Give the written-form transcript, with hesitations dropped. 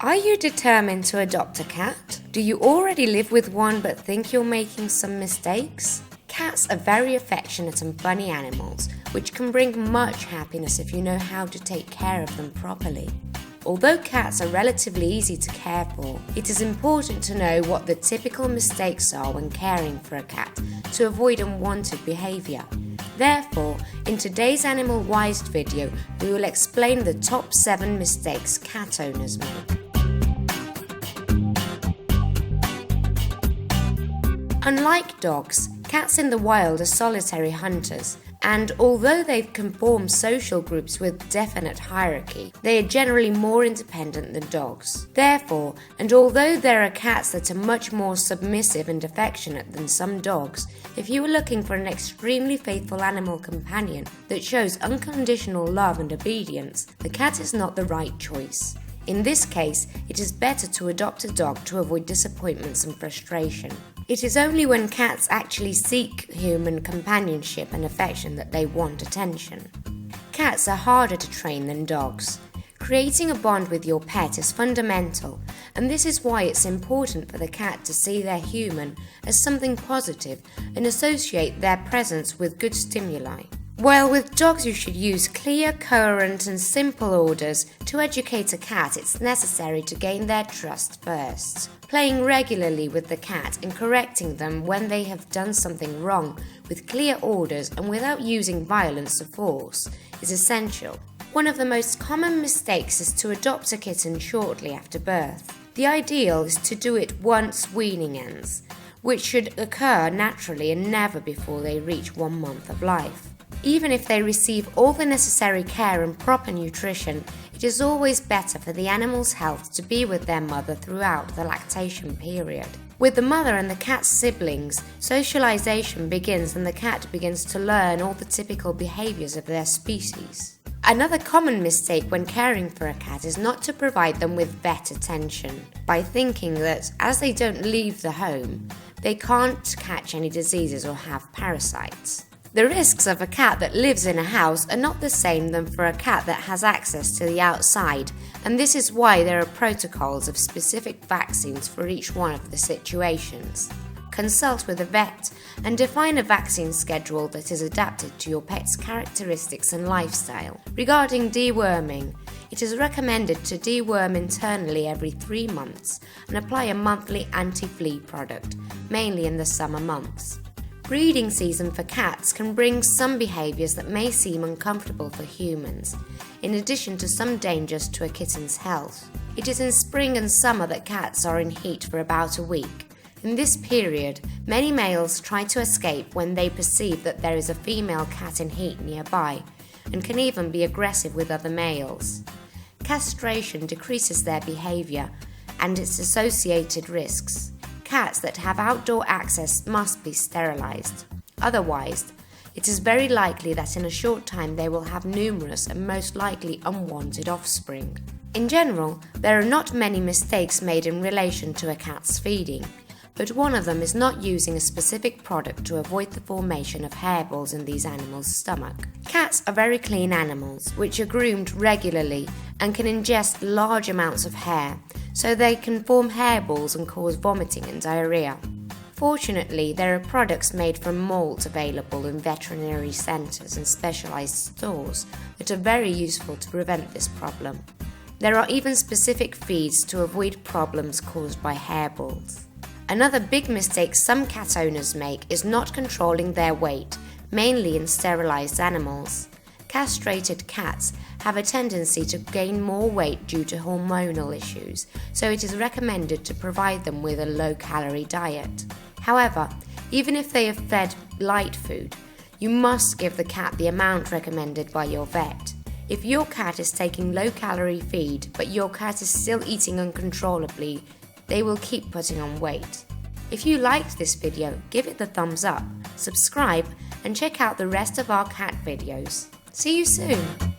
Are you determined to adopt a cat? Do you already live with one but think you're making some mistakes? Cats are very affectionate and funny animals, which can bring much happiness if you know how to take care of them properly. Although cats are relatively easy to care for, it is important to know what the typical mistakes are when caring for a cat to avoid unwanted behaviour. Therefore, in today's AnimalWised video, we will explain the top 7 mistakes cat owners make. Unlike dogs, cats in the wild are solitary hunters, and although they can form social groups with definite hierarchy, they are generally more independent than dogs. Therefore, and although there are cats that are much more submissive and affectionate than some dogs, if you are looking for an extremely faithful animal companion that shows unconditional love and obedience, the cat is not the right choice. In this case, it is better to adopt a dog to avoid disappointments and frustration. It is only when cats actually seek human companionship and affection that they want attention. Cats are harder to train than dogs. Creating a bond with your pet is fundamental, and this is why it's important for the cat to see their human as something positive and associate their presence with good stimuli. While with dogs you should use clear, coherent and simple orders, to educate a cat it's necessary to gain their trust first. Playing regularly with the cat and correcting them when they have done something wrong with clear orders and without using violence or force is essential. One of the most common mistakes is to adopt a kitten shortly after birth. The ideal is to do it once weaning ends, which should occur naturally and never before they reach 1 month of life. Even if they receive all the necessary care and proper nutrition, it is always better for the animal's health to be with their mother throughout the lactation period. With the mother and the cat's siblings, socialization begins and the cat begins to learn all the typical behaviors of their species. Another common mistake when caring for a cat is not to provide them with vet attention, by thinking that as they don't leave the home, they can't catch any diseases or have parasites. The risks of a cat that lives in a house are not the same than for a cat that has access to the outside, and this is why there are protocols of specific vaccines for each one of the situations. Consult with a vet and define a vaccine schedule that is adapted to your pet's characteristics and lifestyle. Regarding deworming, it is recommended to deworm internally every 3 months and apply a monthly anti-flea product, mainly in the summer months. Breeding season for cats can bring some behaviours that may seem uncomfortable for humans, in addition to some dangers to a kitten's health. It is in spring and summer that cats are in heat for about a week. In this period, many males try to escape when they perceive that there is a female cat in heat nearby, and can even be aggressive with other males. Castration decreases their behaviour and its associated risks. Cats that have outdoor access must be sterilised. Otherwise, it is very likely that in a short time they will have numerous and most likely unwanted offspring. In general, there are not many mistakes made in relation to a cat's feeding, but one of them is not using a specific product to avoid the formation of hairballs in these animals' stomach. Cats are very clean animals, which are groomed regularly and can ingest large amounts of hair, so they can form hairballs and cause vomiting and diarrhea. Fortunately, there are products made from malt available in veterinary centres and specialised stores that are very useful to prevent this problem. There are even specific feeds to avoid problems caused by hairballs. Another big mistake some cat owners make is not controlling their weight, mainly in sterilised animals. Castrated cats have a tendency to gain more weight due to hormonal issues, so it is recommended to provide them with a low-calorie diet. However, even if they are fed light food, you must give the cat the amount recommended by your vet. If your cat is taking low-calorie feed, but your cat is still eating uncontrollably, they will keep putting on weight. If you liked this video, give it the thumbs up, subscribe, and check out the rest of our cat videos. See you soon!